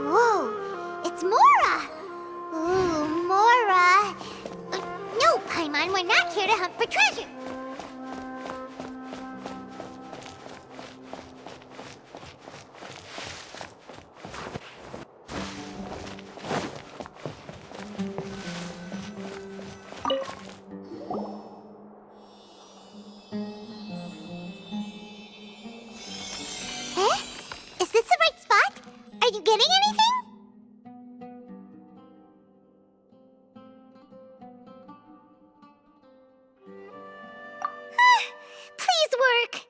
Whoa, it's Mora! Ooh, Mora! No, Paimon, we're not here to hunt for treasure. Eh? Is this the right spot? Are you getting anything? Please work!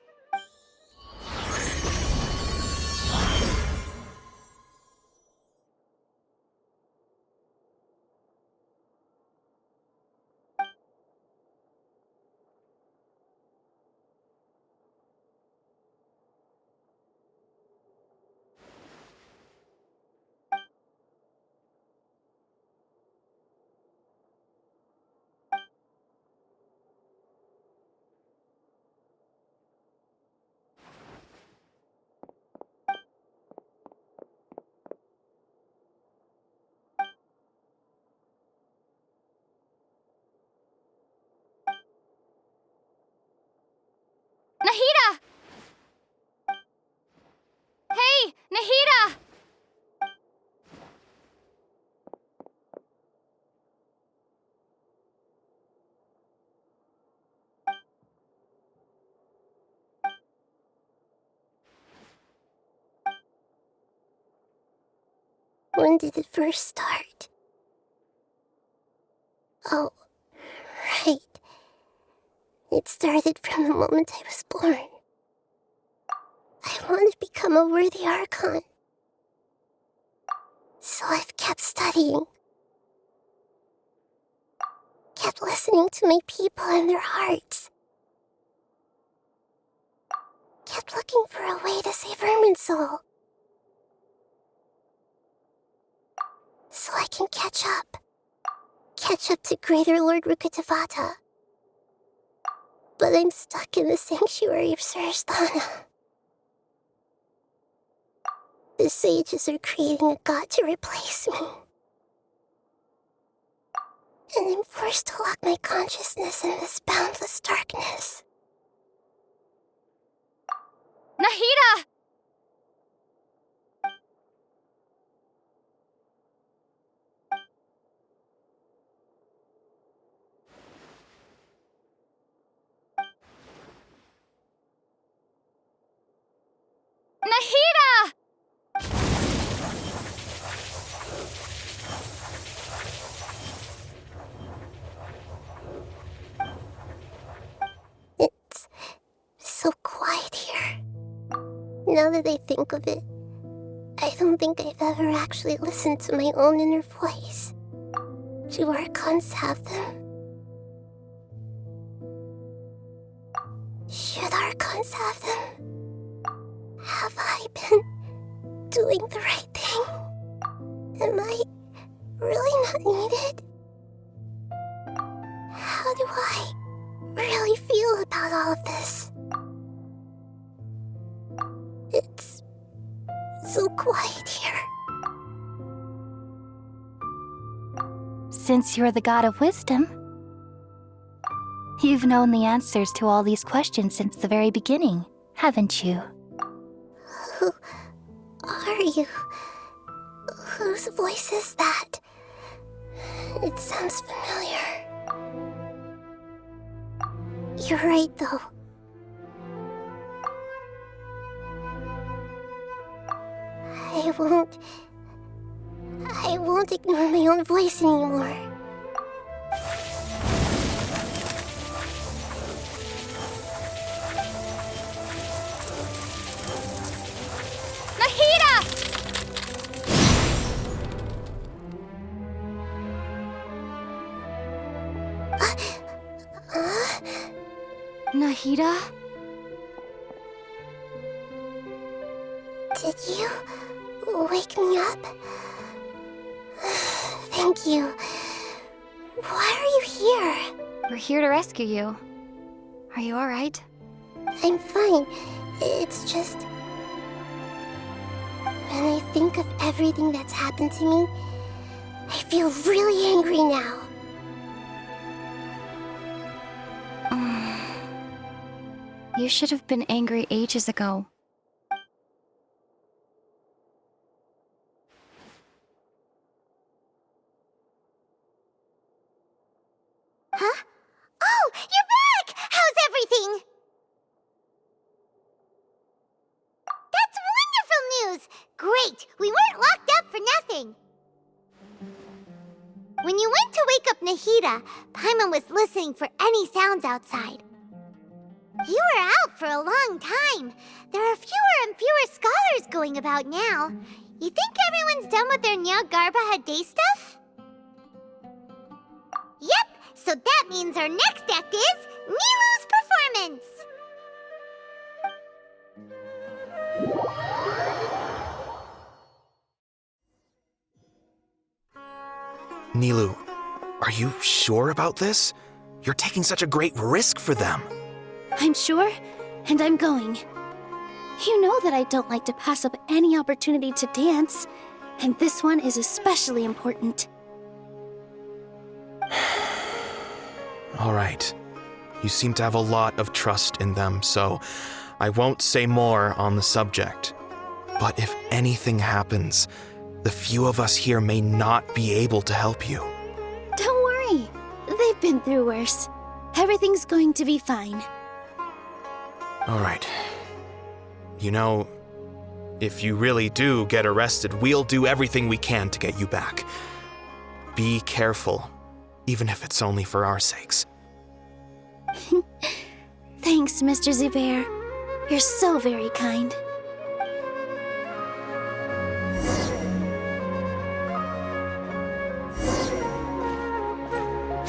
Nahida! Hey, Nahida! When did it first start? Oh, right. It started from the moment I was born. I want to become a worthy Archon. So I've kept studying. Kept listening to my people and their hearts. Kept looking for a way to save Irminsul. So I can catch up. Catch up to Greater Lord Rukkhadevata. But I'm stuck in the sanctuary of Sarasthana. The sages are creating a god to replace me. And I'm forced to lock my consciousness in this boundless darkness. Nahida! Nahida! It's so quiet here. Now that I think of it, I don't think I've ever actually listened to my own inner voice. Do Archons have them? Should Archons have them? Have I been doing the right thing? Am I really not needed? How do I really feel about all of this? It's so quiet here. Since you're the god of wisdom, you've known the answers to all these questions since the very beginning, haven't you? Who are you? Whose voice is that? It sounds familiar. You're right, though. I won't ignore my own voice anymore. Nahida? Did you wake me up? Thank you. Why are you here? We're here to rescue you. Are you alright? I'm fine. It's just... when I think of everything that's happened to me, I feel really angry now. You should have been angry ages ago. Huh? Oh, you're back! How's everything? That's wonderful news! Great! We weren't locked up for nothing! When you went to wake up Nahida, Paimon was listening for any sounds outside. You were out for a long time. There are fewer and fewer scholars going about now. You think everyone's done with their Nya Garba Hade stuff? Yep, so that means our next act is Nilou's performance! Nilou, are you sure about this? You're taking such a great risk for them. I'm sure, and I'm going. You know that I don't like to pass up any opportunity to dance, and this one is especially important. All right. You seem to have a lot of trust in them, so I won't say more on the subject. But if anything happens, the few of us here may not be able to help you. Don't worry. They've been through worse. Everything's going to be fine. All right. You know, if you really do get arrested, we'll do everything we can to get you back. Be careful, even if it's only for our sakes. Thanks, Mr. Zubair. You're so very kind.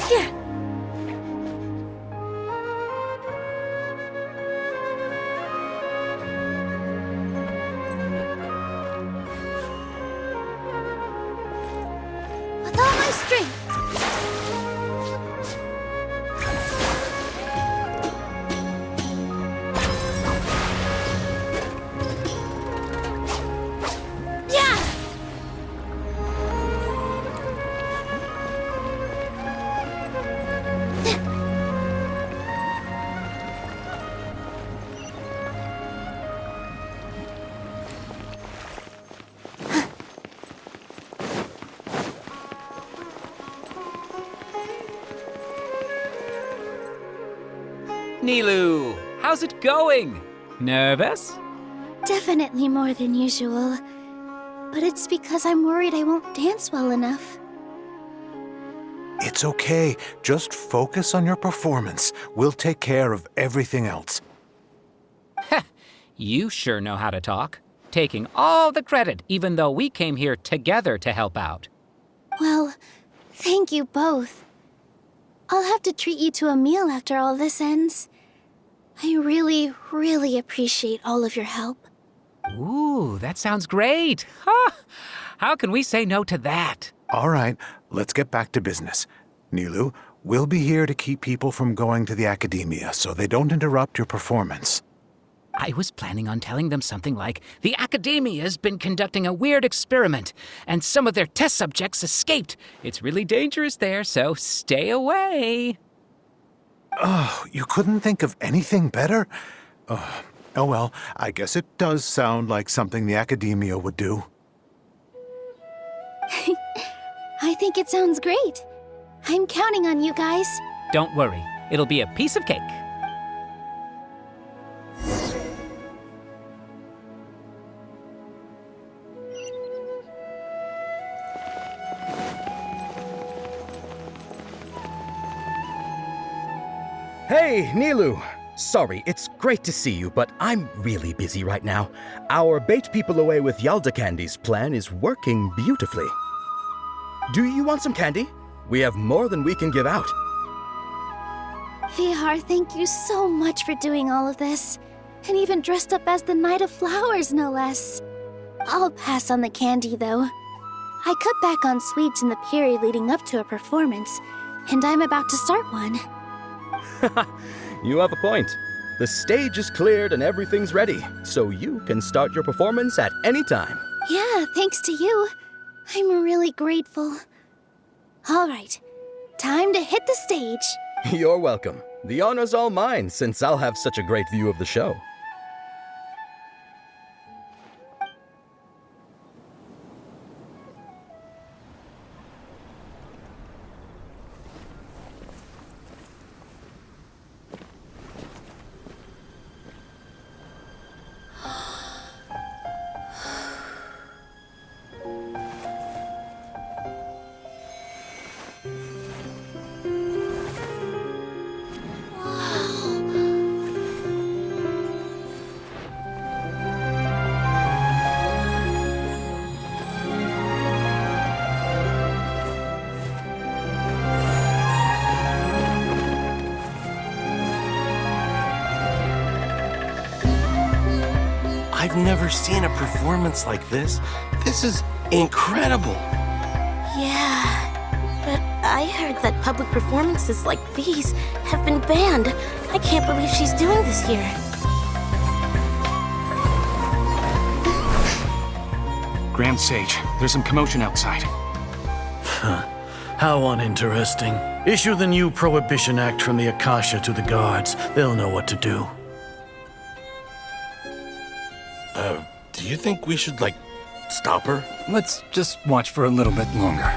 Here. With all my strength. Nilou, how's it going? Nervous? Definitely more than usual. But it's because I'm worried I won't dance well enough. It's okay. Just focus on your performance. We'll take care of everything else. You sure know how to talk. Taking all the credit, even though we came here together to help out. Well, thank you both. I'll have to treat you to a meal after all this ends. I really, really appreciate all of your help. Ooh, that sounds great. Huh? How can we say no to that? All right, let's get back to business. Nilou, we'll be here to keep people from going to the academia so they don't interrupt your performance. I was planning on telling them something like, the Academia's been conducting a weird experiment, and some of their test subjects escaped. It's really dangerous there, so stay away. Oh, you couldn't think of anything better? Oh well, I guess it does sound like something the Academia would do. I think it sounds great. I'm counting on you guys. Don't worry, it'll be a piece of cake. Hey, Nilou! Sorry, it's great to see you, but I'm really busy right now. Our Bait People Away with Yalda Candies plan is working beautifully. Do you want some candy? We have more than we can give out. Vihar, thank you so much for doing all of this. And even dressed up as the Knight of Flowers, no less. I'll pass on the candy, though. I cut back on sweets in the period leading up to a performance, and I'm about to start one. You have a point. The stage is cleared and everything's ready, so you can start your performance at any time. Yeah, thanks to you. I'm really grateful. All right, time to hit the stage. You're welcome. The honor's all mine, since I'll have such a great view of the show. I've never seen a performance like this. This is incredible. Yeah, but I heard that public performances like these have been banned. I can't believe she's doing this here. Grand Sage, there's some commotion outside. How uninteresting. Issue the new Prohibition Act from the Akasha to the guards. They'll know what to do. Do you think we should, stop her? Let's just watch for a little bit longer.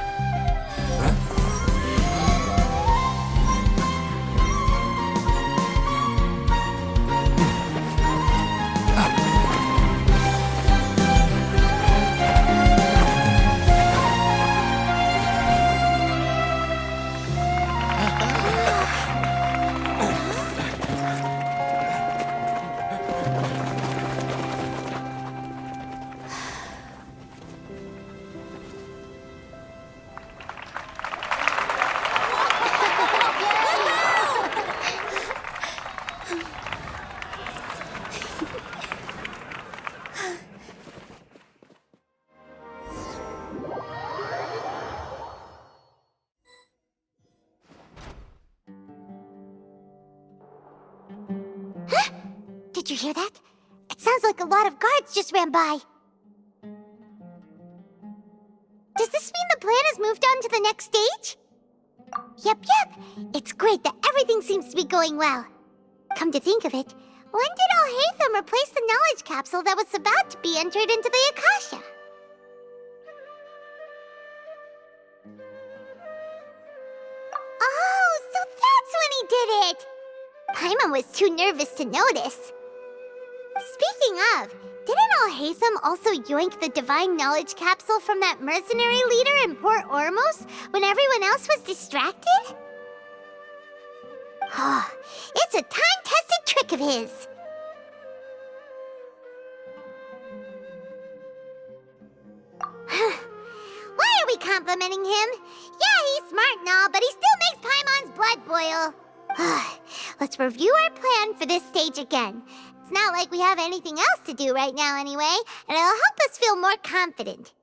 Did you hear that? It sounds like a lot of guards just ran by. Does this mean the plan has moved on to the next stage? Yep. It's great that everything seems to be going well. Come to think of it, when did Alhaitham replace the knowledge capsule that was about to be entered into the Akasha? Oh, so that's when he did it! Paimon was too nervous to notice. Speaking of, didn't Alhaitham also yoink the divine knowledge capsule from that mercenary leader in Port Ormos when everyone else was distracted? Oh, it's a time-tested trick of his. Why are we complimenting him? Yeah, he's smart and all, but he still makes Paimon's blood boil. Let's review our plan for this stage again. It's not like we have anything else to do right now anyway, and it'll help us feel more confident.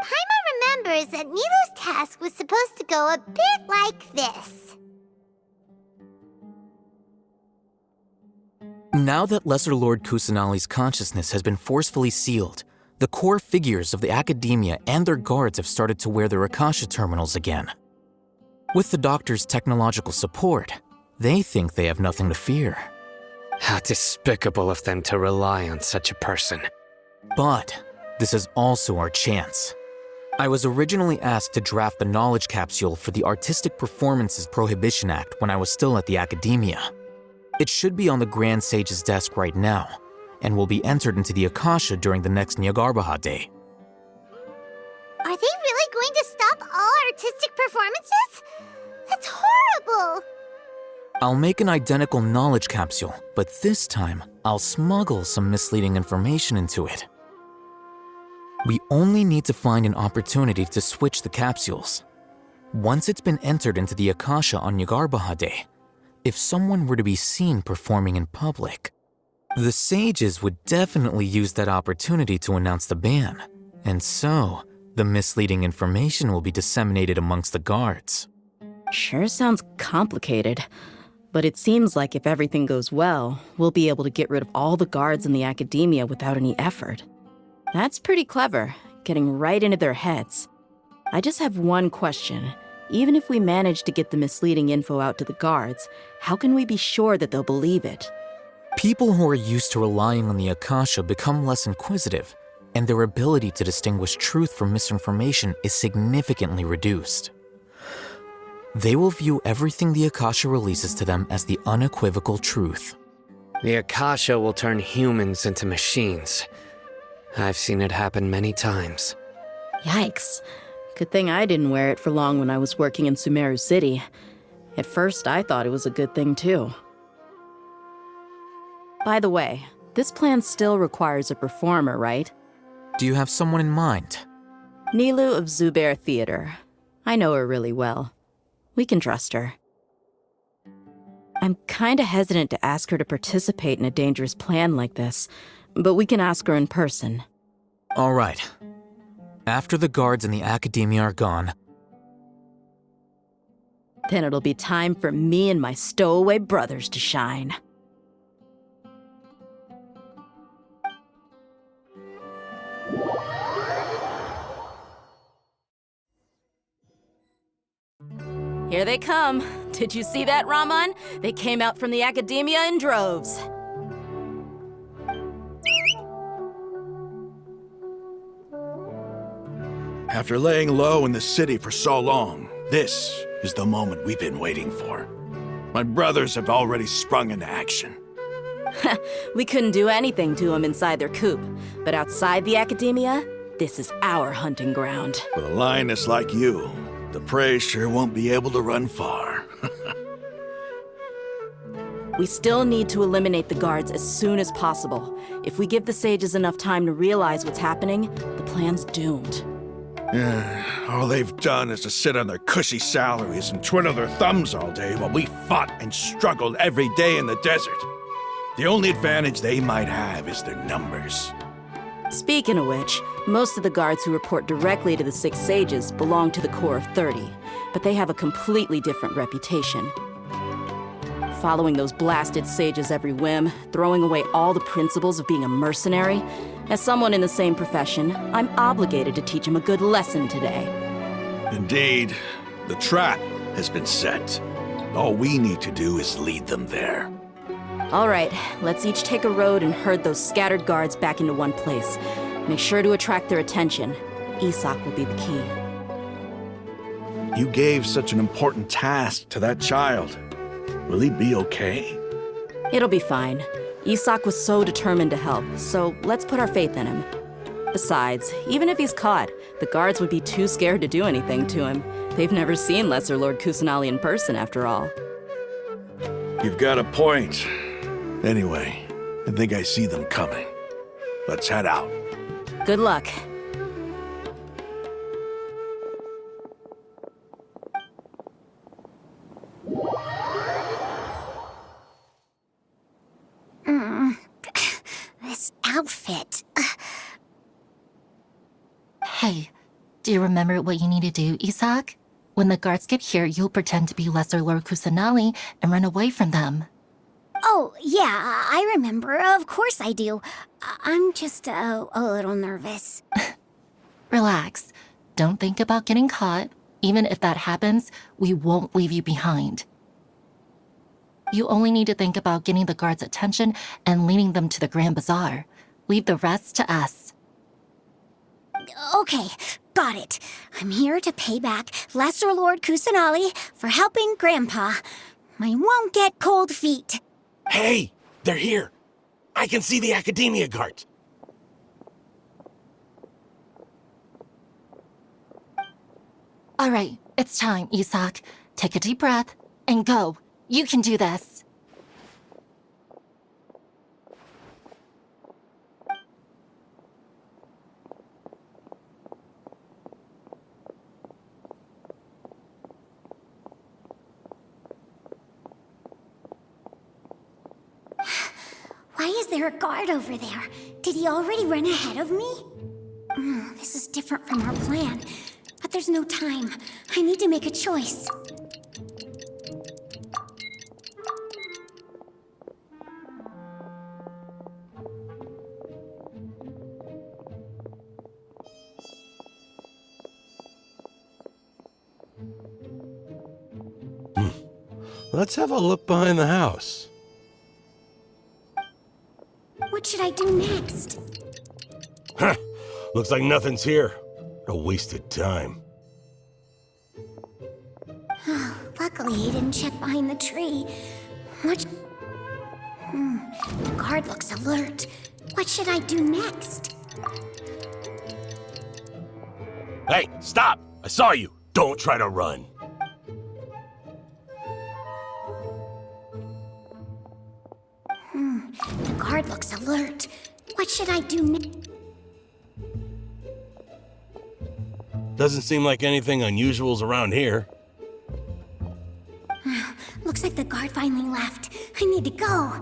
Paimon remembers that Nilu's task was supposed to go a bit like this. Now that Lesser Lord Kusanali's consciousness has been forcefully sealed, the core figures of the academia and their guards have started to wear their Akasha terminals again. With the doctor's technological support, they think they have nothing to fear. How despicable of them to rely on such a person. But this is also our chance. I was originally asked to draft the knowledge capsule for the Artistic Performances Prohibition Act when I was still at the academia. It should be on the Grand Sage's desk right now, and will be entered into the Akasha during the next Nyargarbaha Day. Are they really going to stop all artistic performances? That's horrible! I'll make an identical knowledge capsule, but this time I'll smuggle some misleading information into it. We only need to find an opportunity to switch the capsules. Once it's been entered into the Akasha on Nyargarbaha Day, If someone were to be seen performing in public, the sages would definitely use that opportunity to announce the ban, and so the misleading information will be disseminated amongst the guards. Sure sounds complicated, but it seems like if everything goes well, we'll be able to get rid of all the guards in the academia without any effort. That's pretty clever, getting right into their heads. I just have one question. Even if we manage to get the misleading info out to the guards, how can we be sure that they'll believe it? People who are used to relying on the Akasha become less inquisitive, and their ability to distinguish truth from misinformation is significantly reduced. They will view everything the Akasha releases to them as the unequivocal truth. The Akasha will turn humans into machines. I've seen it happen many times. Yikes. Good thing I didn't wear it for long when I was working in Sumeru City. At first, I thought it was a good thing too. By the way, this plan still requires a performer, right? Do you have someone in mind? Nilu of Zubair Theater. I know her really well. We can trust her. I'm kinda hesitant to ask her to participate in a dangerous plan like this, but we can ask her in person. All right. After the guards and the academia are gone, then it'll be time for me and my stowaway brothers to shine. Here they come. Did you see that, Raman? They came out from the academia in droves. After laying low in the city for so long, this is the moment we've been waiting for. My brothers have already sprung into action. We couldn't do anything to them inside their coop, but outside the academia, this is our hunting ground. With a lioness like you, the prey sure won't be able to run far. We still need to eliminate the guards as soon as possible. If we give the sages enough time to realize what's happening, the plan's doomed. All they've done is to sit on their cushy salaries and twiddle their thumbs all day while we fought and struggled every day in the desert. The only advantage they might have is their numbers. Speaking of which, most of the guards who report directly to the Six Sages belong to the Corps of 30, but they have a completely different reputation. Following those blasted sages every whim, throwing away all the principles of being a mercenary. As someone in the same profession, I'm obligated to teach them a good lesson today. Indeed, the trap has been set. All we need to do is lead them there. All right, let's each take a road and herd those scattered guards back into one place. Make sure to attract their attention. Isak will be the key. You gave such an important task to that child. Will he be okay? It'll be fine. Isak was so determined to help, so let's put our faith in him. Besides, even if he's caught, the guards would be too scared to do anything to him. They've never seen Lesser Lord Kusanali in person, after all. You've got a point. Anyway, I think I see them coming. Let's head out. Good luck. This outfit. Hey, do you remember what you need to do, Isak? When the guards get here, you'll pretend to be Lesser Lord Kusanali and run away from them. Oh, yeah, I remember. Of course I do. I'm just a little nervous. Relax. Don't think about getting caught. Even if that happens, we won't leave you behind. You only need to think about getting the guards' attention and leading them to the Grand Bazaar. Leave the rest to us. Okay, got it. I'm here to pay back Lesser Lord Kusanali for helping Grandpa. I won't get cold feet. Hey, they're here. I can see the academia guards. All right, it's time, Isak. Take a deep breath and go. You can do this. Why is there a guard over there? Did he already run ahead of me? This is different from our plan. But there's no time. I need to make a choice. Let's have a look behind the house. What should I do next? Huh. Looks like nothing's here. A wasted time. Luckily, he didn't check behind the tree. The guard looks alert. What should I do next? Hey, stop! I saw you. Don't try to run. The guard looks alert. What should I do next? Doesn't seem like anything unusual's around here. Looks like the guard finally left. I need to go.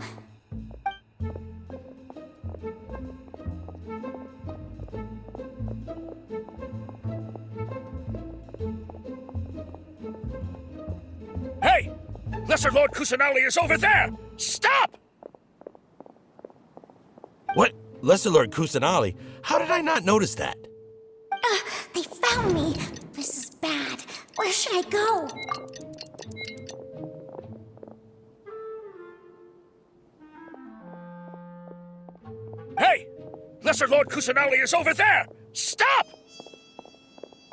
Hey! Lesser Lord Kusanali is over there! Stop! What? Lesser Lord Kusanali? How did I not notice that? They found me! This is bad. Where should I go? Hey! Lesser Lord Kusanali is over there! Stop!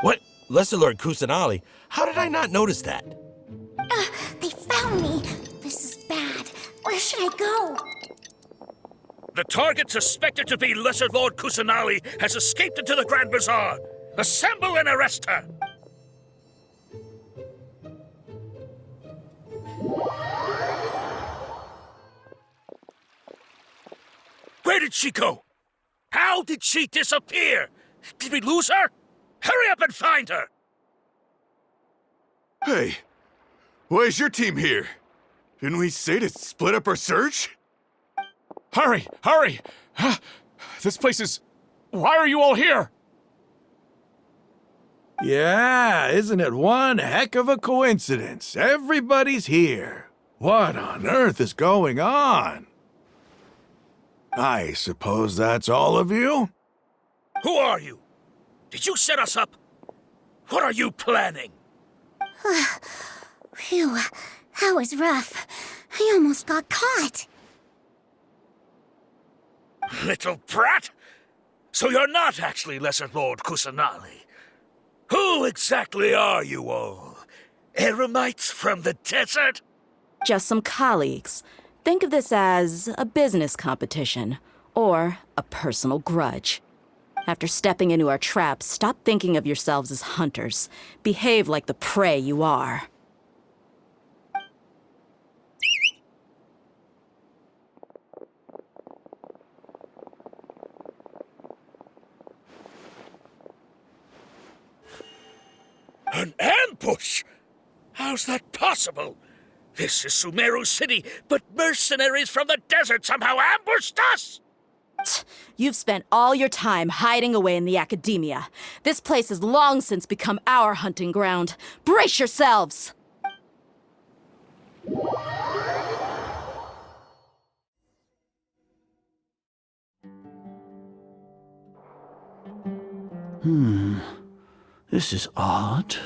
What? Lesser Lord Kusanali? How did I not notice that? They found me! This is bad. Where should I go? The target suspected to be Lesser Lord Kusanali has escaped into the Grand Bazaar. Assemble and arrest her! Where did she go? How did she disappear? Did we lose her? Hurry up and find her! Hey, why is your team here? Didn't we say to split up our search? Hurry! Hurry! This place is... Why are you all here? Yeah, isn't it one heck of a coincidence? Everybody's here. What on earth is going on? I suppose that's all of you? Who are you? Did you set us up? What are you planning? Phew, that was rough. I almost got caught. Little brat! So you're not actually Lesser Lord Kusanali. Who exactly are you all? Eremites from the desert? Just some colleagues. Think of this as a business competition, or a personal grudge. After stepping into our traps, stop thinking of yourselves as hunters. Behave like the prey you are. An ambush? How's that possible? This is Sumeru City, but mercenaries from the desert somehow ambushed us! You've spent all your time hiding away in the academia. This place has long since become our hunting ground. Brace yourselves! This is odd.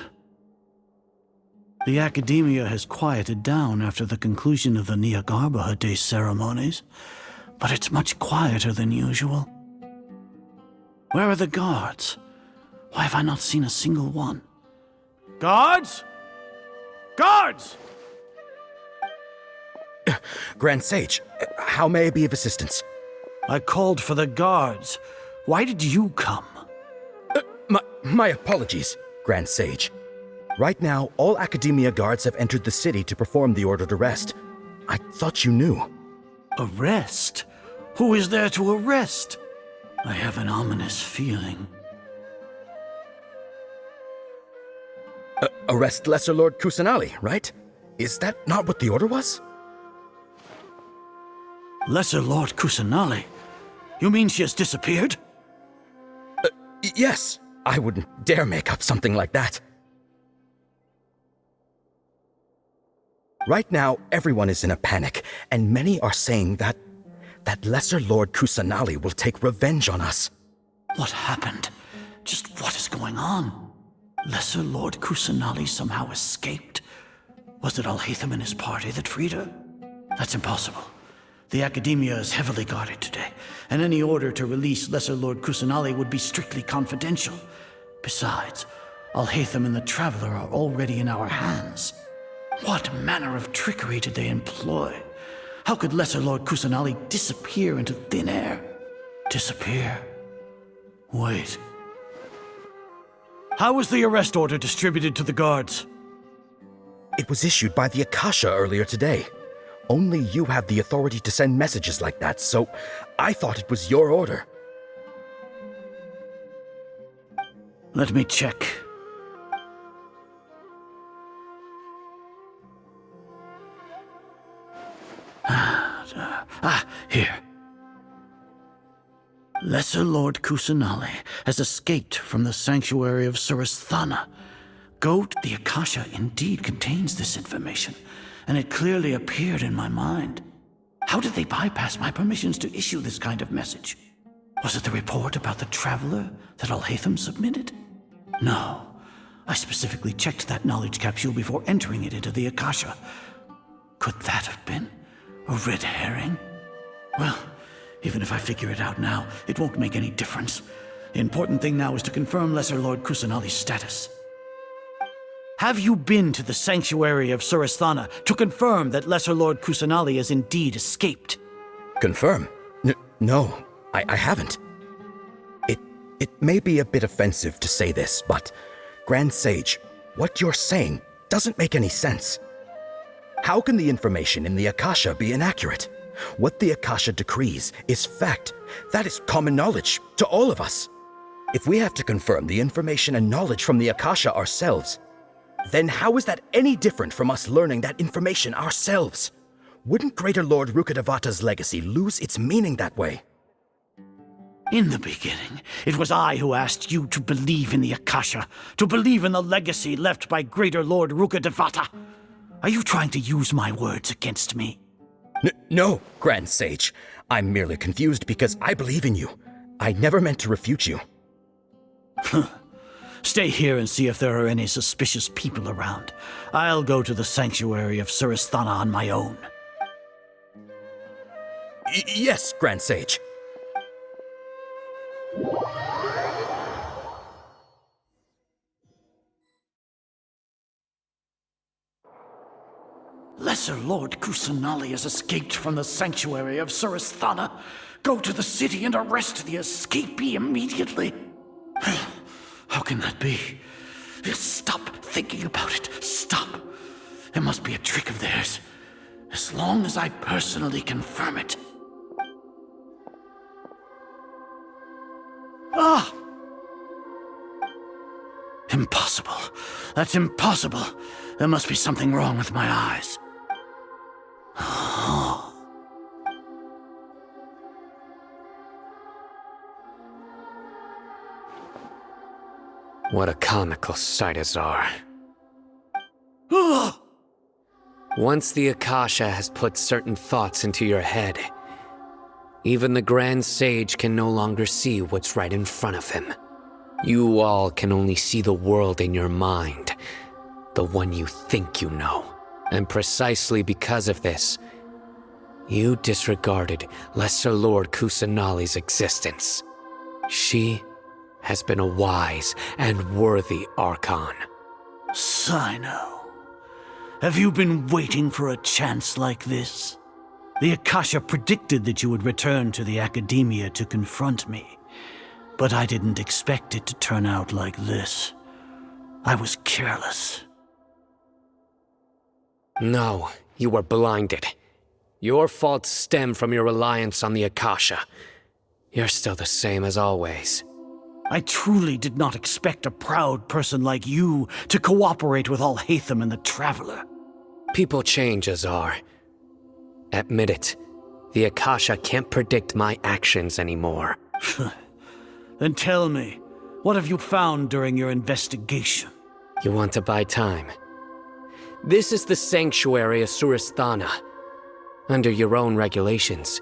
The academia has quieted down after the conclusion of the Niagarbha Day ceremonies, but it's much quieter than usual. Where are the guards? Why have I not seen a single one? Guards? Guards! Grand Sage, how may I be of assistance? I called for the guards. Why did you come? My apologies, Grand Sage. Right now, all Academia guards have entered the city to perform the ordered arrest. I thought you knew. Arrest? Who is there to arrest? I have an ominous feeling. Arrest Lesser Lord Kusanali, right? Is that not what the order was? Lesser Lord Kusanali? You mean she has disappeared? Yes. I wouldn't dare make up something like that. Right now, everyone is in a panic, and many are saying that Lesser Lord Kusanali will take revenge on us. What happened? Just what is going on? Lesser Lord Kusanali somehow escaped? Was it Alhaitham and his party that freed her? That's impossible. The Academia is heavily guarded today, and any order to release Lesser Lord Kusanali would be strictly confidential. Besides, Alhaitham and the Traveler are already in our hands. What manner of trickery did they employ? How could Lesser Lord Kusanali disappear into thin air? Disappear? Wait. How was the arrest order distributed to the guards? It was issued by the Akasha earlier today. Only you have the authority to send messages like that, so I thought it was your order. Let me check. Here. Lesser Lord Kusanali has escaped from the sanctuary of Surasthana. Goat, the Akasha indeed contains this information, and it clearly appeared in my mind. How did they bypass my permissions to issue this kind of message? Was it the report about the Traveler that Alhaitham submitted? No. I specifically checked that knowledge capsule before entering it into the Akasha. Could that have been a red herring? Well, even if I figure it out now, it won't make any difference. The important thing now is to confirm Lesser Lord Kusanali's status. Have you been to the sanctuary of Surasthana to confirm that Lesser Lord Kusanali has indeed escaped? Confirm? No, I haven't. It may be a bit offensive to say this, but Grand Sage, what you're saying doesn't make any sense. How can the information in the Akasha be inaccurate? What the Akasha decrees is fact. That is common knowledge to all of us. If we have to confirm the information and knowledge from the Akasha ourselves, then how is that any different from us learning that information ourselves? Wouldn't Greater Lord Rukkhadevata's legacy lose its meaning that way? In the beginning, it was I who asked you to believe in the Akasha, to believe in the legacy left by Greater Lord Rukkhadevata. Are you trying to use my words against me? No, Grand Sage. I'm merely confused because I believe in you. I never meant to refute you. Stay here and see if there are any suspicious people around. I'll go to the sanctuary of Surasthana on my own. Yes, Grand Sage. Lesser Lord Kusanali has escaped from the sanctuary of Surasthana. Go to the city and arrest the escapee immediately. How can that be? Stop thinking about it. Stop. It must be a trick of theirs. As long as I personally confirm it. Ah! Impossible. That's impossible. There must be something wrong with my eyes. What a comical sight, Azar. Once the Akasha has put certain thoughts into your head, even the Grand Sage can no longer see what's right in front of him. You all can only see the world in your mind, the one you think you know. And precisely because of this, you disregarded Lesser Lord Kusanali's existence. She has been a wise and worthy Archon. Sino, have you been waiting for a chance like this? The Akasha predicted that you would return to the Academia to confront me, but I didn't expect it to turn out like this. I was careless. No, you were blinded. Your faults stem from your reliance on the Akasha. You're still the same as always. I truly did not expect a proud person like you to cooperate with Alhaitham and the Traveler. People change, Azar. Admit it. The Akasha can't predict my actions anymore. Then tell me, what have you found during your investigation? You want to buy time? This is the sanctuary of Surasthana. Under your own regulations,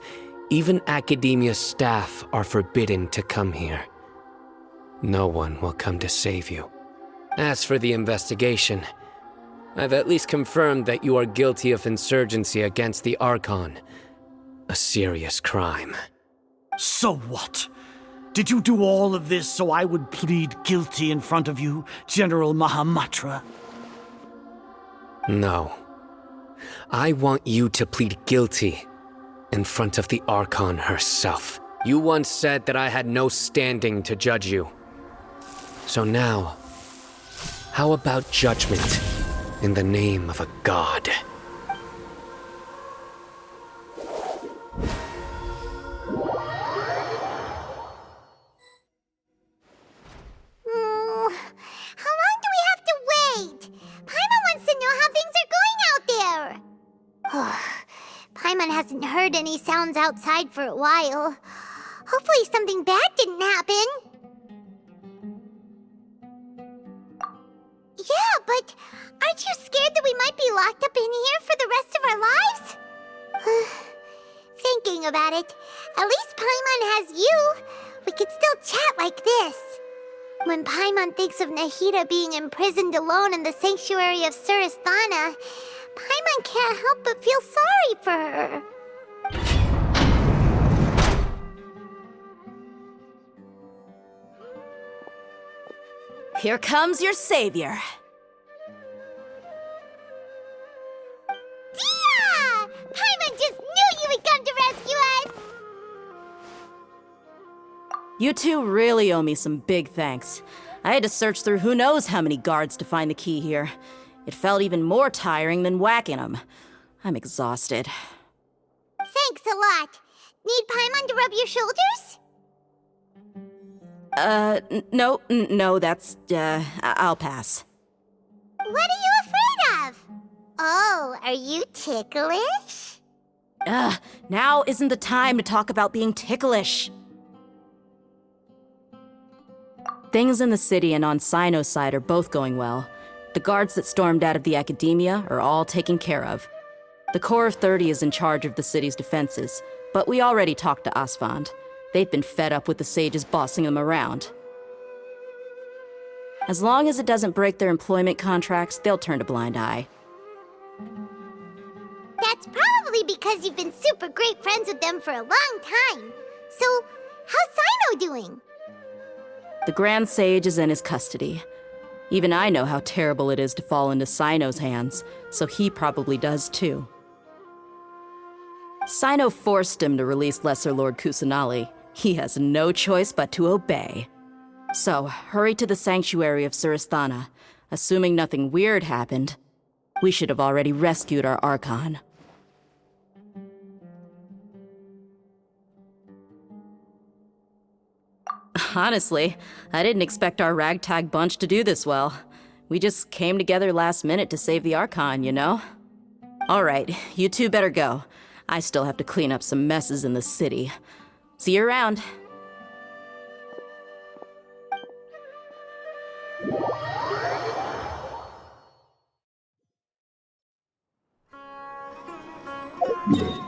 even Academia staff are forbidden to come here. No one will come to save you. As for the investigation, I've at least confirmed that you are guilty of insurgency against the Archon. A serious crime. So what? Did you do all of this so I would plead guilty in front of you, General Mahamatra? No. I want you to plead guilty in front of the Archon herself. You once said that I had no standing to judge you. So now, how about judgment in the name of a god? How long do we have to wait? Paimon wants to know how things are going out there. Paimon hasn't heard any sounds outside for a while. Hopefully something bad didn't happen. Yeah, but aren't you scared that we might be locked up in here for the rest of our lives? Thinking about it, at least Paimon has you. We could still chat like this. When Paimon thinks of Nahida being imprisoned alone in the sanctuary of Surasthana, Paimon can't help but feel sorry for her. Here comes your savior. Dia! Paimon just knew you would come to rescue us! You two really owe me some big thanks. I had to search through who knows how many guards to find the key here. It felt even more tiring than whacking them. I'm exhausted. Thanks a lot. Need Paimon to rub your shoulders? No, that's, I'll pass. What are you afraid of? Oh, are you ticklish? Now isn't the time to talk about being ticklish. Things in the city and on Sino's side are both going well. The guards that stormed out of the Academia are all taken care of. The Corps of 30 is in charge of the city's defenses, but we already talked to Asfand. They've been fed up with the sages bossing them around. As long as it doesn't break their employment contracts, they'll turn a blind eye. That's probably because you've been super great friends with them for a long time. So, how's Sino doing? The Grand Sage is in his custody. Even I know how terrible it is to fall into Sino's hands, so he probably does too. Sino forced him to release Lesser Lord Kusanali. He has no choice but to obey. So, hurry to the sanctuary of Surasthana. Assuming nothing weird happened, we should have already rescued our Archon. Honestly, I didn't expect our ragtag bunch to do this well. We just came together last minute to save the Archon, you know? Alright, you two better go. I still have to clean up some messes in the city. See you around. Yeah.